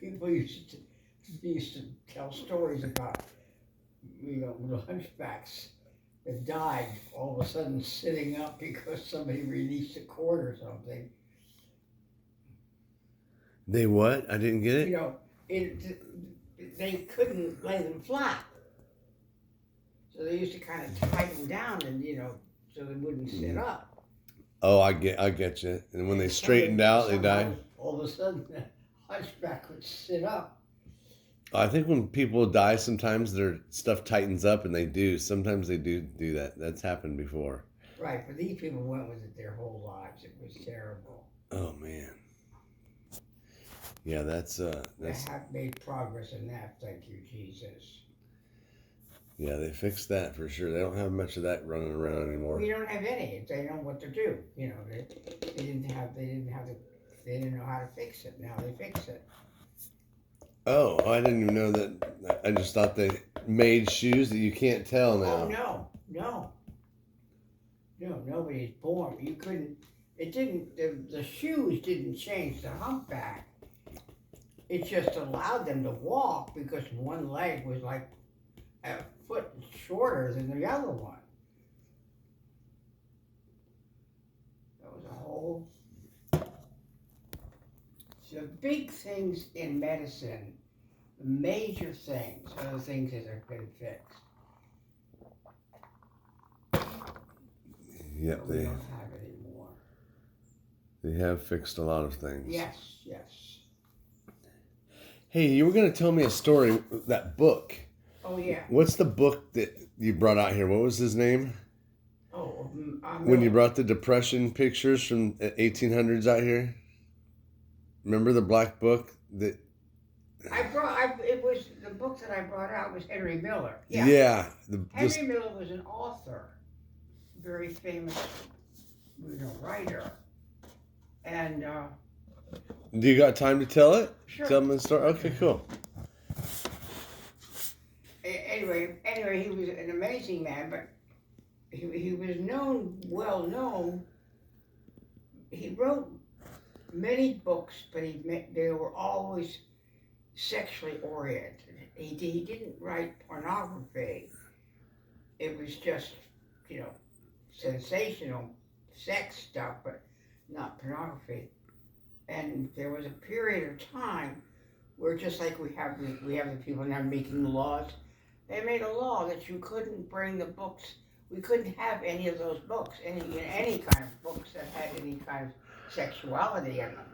people used to tell stories about, the hunchbacks that died all of a sudden sitting up because somebody released a cord or something. They what? I didn't get You it. know, they couldn't lay them flat, so they used to kind of tie them down, and so they wouldn't sit up. Oh, I get you. And when they And straightened out, they somehow, died. all of a sudden, the hunchback would sit up. I think when people die, sometimes their stuff tightens up, and they do. Sometimes they do that. That's happened before. Right, but these people went with it their whole lives. It was terrible. Oh man. Yeah, that's. They have made progress in that, thank you, Jesus. Yeah, they fixed that for sure. They don't have much of that running around anymore. We don't have any. They know what to do. They didn't know how to fix it. Now they fix it. Oh, I didn't even know that. I just thought they made shoes that you can't tell now. Oh no, nobody's born. You couldn't. It didn't. The shoes didn't change the humpback. It just allowed them to walk because one leg was like a foot shorter than the other one. That was a whole. So big things in medicine, major things, are the things that have been fixed. Yep, But we don't have anymore. They have fixed a lot of things. Yes. Hey, you were going to tell me a story, that book. Oh, yeah. What's the book that you brought out here? What was his name? Oh, when you brought the Depression pictures from 1800s out here? Remember the black book that... It was, the book that I brought out was Henry Miller. Yeah. Yeah. Henry Miller was an author, very famous, writer. And, do you got time to tell it? Sure. Tell them the story? Okay, cool. Anyway, he was an amazing man, but he was well known. He wrote many books, but they were always sexually oriented. He didn't write pornography. It was just, sensational sex stuff, but not pornography. And there was a period of time where, just like we have the people now making laws, they made a law that you couldn't bring the books. We couldn't have any of those books, any kind of books that had any kind of sexuality in them.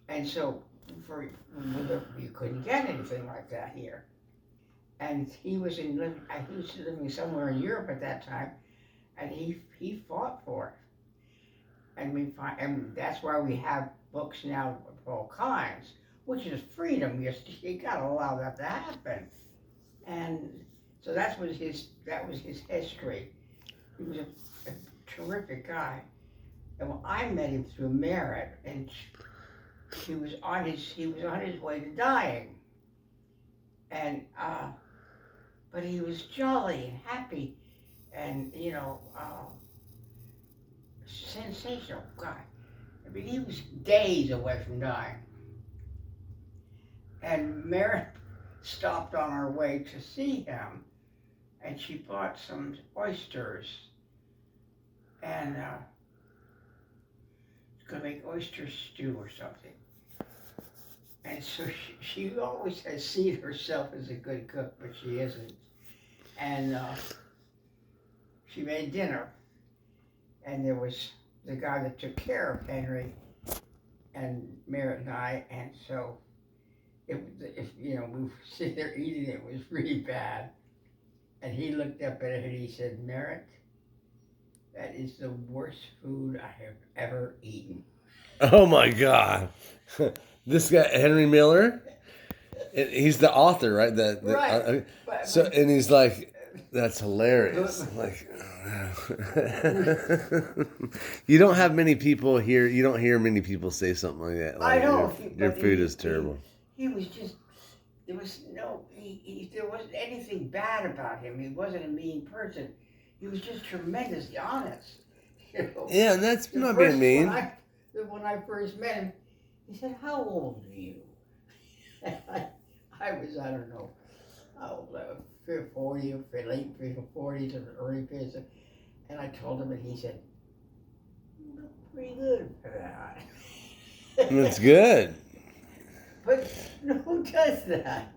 And so, you couldn't get anything like that here. And he was living somewhere in Europe at that time, and he fought for it. And that's why we have books now of all kinds, which is freedom. You gotta allow that to happen. And so that was his history. He was a terrific guy. And when I met him through Merrit, and he was on his way to dying. And but he was jolly and happy, and sensational guy. I mean, he was days away from dying. And Merrit stopped on our way to see him, and she bought some oysters, and was going to make oyster stew or something. And so she always has seen herself as a good cook, but she isn't. And she made dinner, and there was the guy that took care of Henry and Merrit and I, and so we were sitting there eating. It was really bad, and he looked up at it and he said, "Merrit, that is the worst food I have ever eaten." Oh my God! This guy Henry Miller, he's the author, right? Right. And he's like, that's hilarious. Like, you don't have many people here. You don't hear many people say something like that. Like, I know. Your food is terrible. He was just. There wasn't anything bad about him. He wasn't a mean person. He was just tremendously honest. Yeah, and that's not being mean. When I first met him, he said, "How old are you?" I was, I don't know, oh, 40 or late 40s or early 50s. And I told him, and he said, "You look pretty good for that." That's good. But who does that?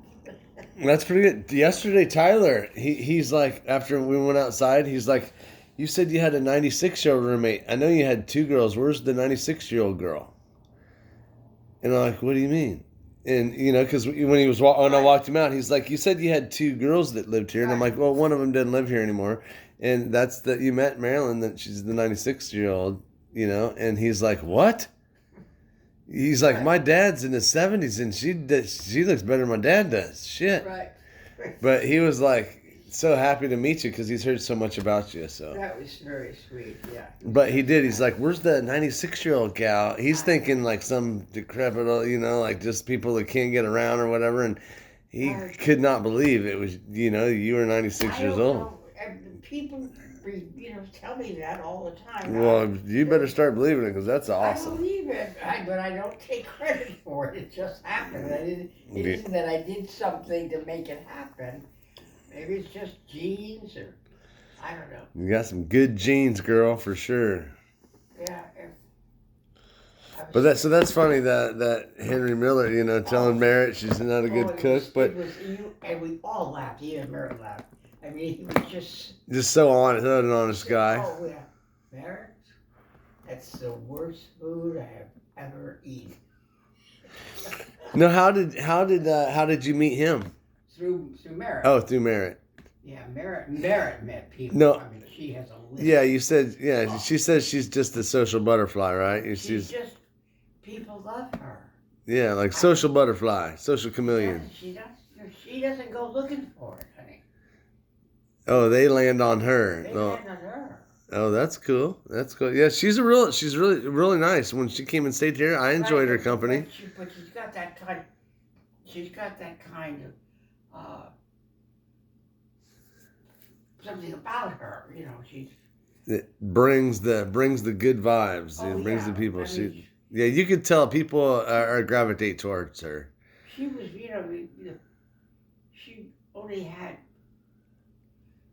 That's pretty good. Yesterday, Tyler, he's like, after we went outside, he's like, you said you had a 96-year-old roommate. I know you had two girls. Where's the 96-year-old girl? And I'm like, what do you mean? And, because when I walked him out, he's like, you said you had two girls that lived here. And I'm like, well, one of them doesn't live here anymore. And that's that you met Marilyn, that she's the 96-year-old, and he's like, what? He's like, my dad's in his 70s and she looks better than my dad does. Shit. Right. But he was like, so happy to meet you because he's heard so much about you. So That was very sweet, yeah. But he did. He's like, where's the 96-year-old gal? He's thinking like some decrepit, like just people that can't get around or whatever. And he could not believe it was, you were 96 years old. Know. People, tell me that all the time. Well, you better start believing it because that's I awesome. believe it, but I don't take credit for it. It just happened. It isn't that I did something to make it happen. Maybe it's just genes, or I don't know. You got some good genes, girl, for sure. Yeah. But that's funny that Henry Miller, telling Merrit she's not a good cook, but and we all laughed. Even Merrit laughed. I mean, he was just so honest, an honest guy. Oh yeah, Merrit, that's the worst food I have ever eaten. No, how did you meet him? Through Merrit. Oh, through Merrit. Yeah, Merrit met people. No. I mean, she has a list. Yeah, you said, she says she's just a social butterfly, right? She's just, people love her. Yeah, like social butterfly, social chameleon. She doesn't go looking for it, honey. Oh, they land on her. They land on her. Oh, that's cool. That's cool. Yeah, she's really, really nice. When she came and stayed here, I enjoyed her company. But she's got that kind of, something about her, she's. It brings the good vibes. It brings the people. You could tell people gravitate towards her. She was, she only had.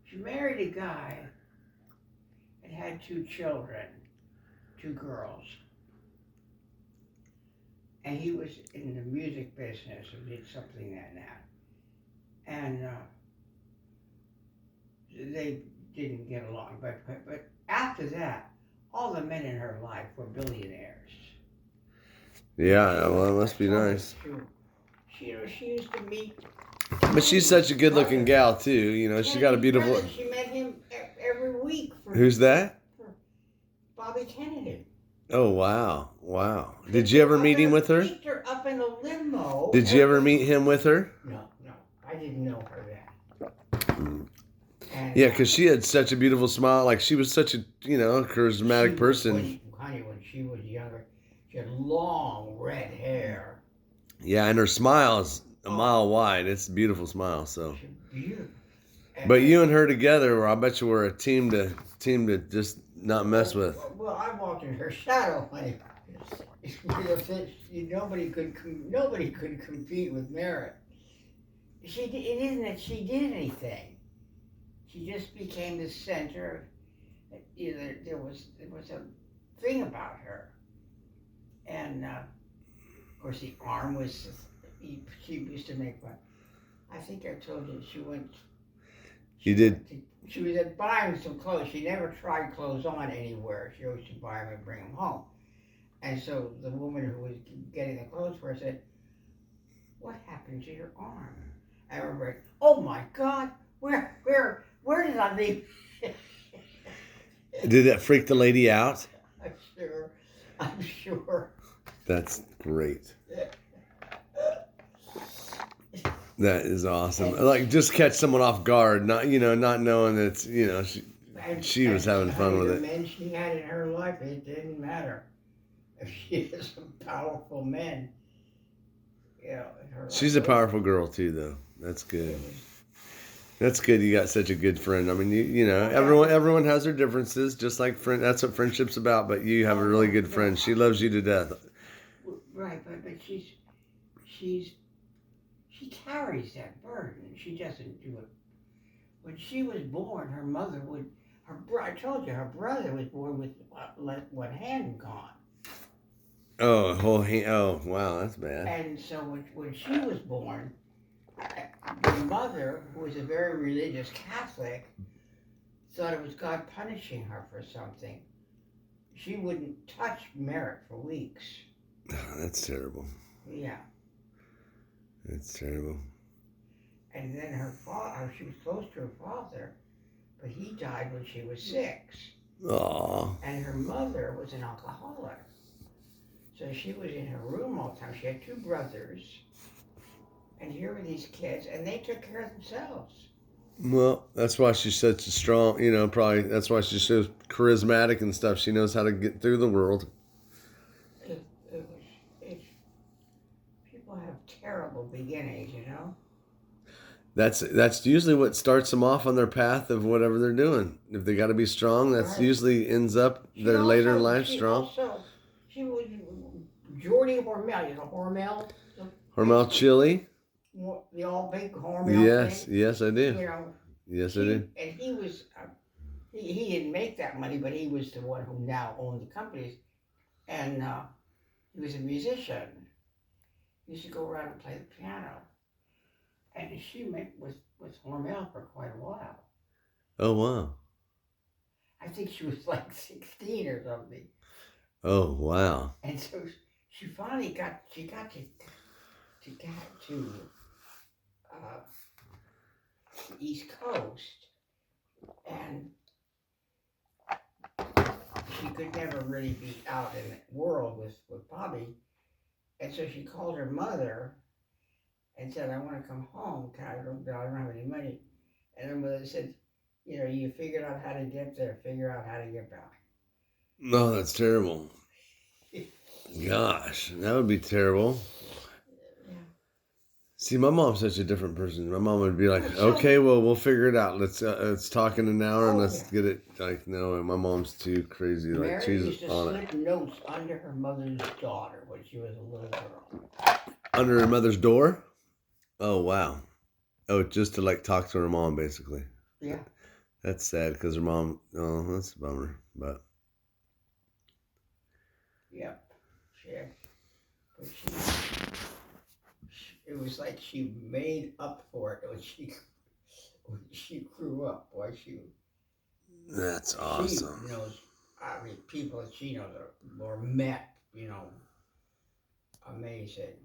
She married a guy and had two children, two girls. And he was in the music business and did something like that. And they didn't get along. But after that, all the men in her life were billionaires. Yeah, well, it must be nice. She used to meet. But she's such a good-looking gal too. She got a beautiful. She met him every week. Who's that? Bobby Kennedy. Oh wow! Did you ever meet him with her? Picked her up in a limo. Did you ever meet him with her? No, I didn't know her then. And, yeah, because she had such a beautiful smile. Like she was such a charismatic person. When she was younger, she had long red hair. Yeah, and her smile is a mile wide. It's a beautiful smile. So. She's beautiful. But you and her together, I bet you were a team to just not mess with. Well, I walked in her shadow, honey. Nobody could compete with Merrit. It isn't that she did anything. She just became the center. There was a thing about her, and of course the arm was. She used to make one. I think I told you she went. You did. She was buying some clothes. She never tried clothes on anywhere. She always would buy them and bring them home. And so the woman who was getting the clothes for her said, "What happened to your arm?" I remember, "Oh my God, where did I leave?" Did that freak the lady out? I'm sure. That's great. That is awesome. Like just catch someone off guard, not knowing that she was having fun with it. The men she had in her life, it didn't matter. If she had some powerful men, in her She's a powerful girl too, though. That's good. That's good. You got such a good friend. I mean, everyone has their differences, just like friend. That's what friendship's about. But you have a really good friend. She loves you to death. Right, but she's she carries that burden. She doesn't do it. When she was born, her mother would, I told you, her brother was born with one hand gone. Oh, a whole hand. Oh, wow, that's bad. And so when she was born, the mother, who was a very religious Catholic, thought it was God punishing her for something. She wouldn't touch Merrit for weeks. Oh, that's terrible. Yeah. That's terrible. And then her father, she was close to her father, but he died when she was 6. Aw. And her mother was an alcoholic. So she was in her room all the time. She had 2 brothers. And here were these kids, and they took care of themselves. Well, that's why she's such a strong, probably that's why she's so charismatic and stuff. She knows how to get through the world. People have terrible beginnings, That's usually what starts them off on their path of whatever they're doing. If they got to be strong, that's Right. usually ends up their later in life strong. She was Jordy Hormel, Hormel? Hormel chili. The all big Hormel Yes, thing. yes, I do. Yes, I do. And he was, he didn't make that money, but he was the one who now owned the companies. And he was a musician. He used to go around and play the piano. And she went with Hormel for quite a while. Oh, wow. I think she was like 16 or something. Oh, wow. And so she finally got to the East Coast, and she could never really be out in the world with Bobby. And so she called her mother and said, I want to come home. I don't have any money. And her mother said, you figured out how to get there, figure out how to get back. No, that's terrible. Gosh, that would be terrible. Yeah. See, my mom's such a different person. My mom would be like, okay, well, we'll figure it out. Let's talk in an hour and let's get it. Like, no, my mom's too crazy. Like, Mary she's used to on it. slip notes under her mother's daughter when she was a little girl. Under her mother's door? Oh, wow. Oh, just to like talk to her mom, basically. Yeah. That's sad because her mom, oh, that's a bummer. But. Yep. Yeah. But it was like she made up for it when she grew up. Boy, That's awesome. She knows, people that she knows or met, amazing.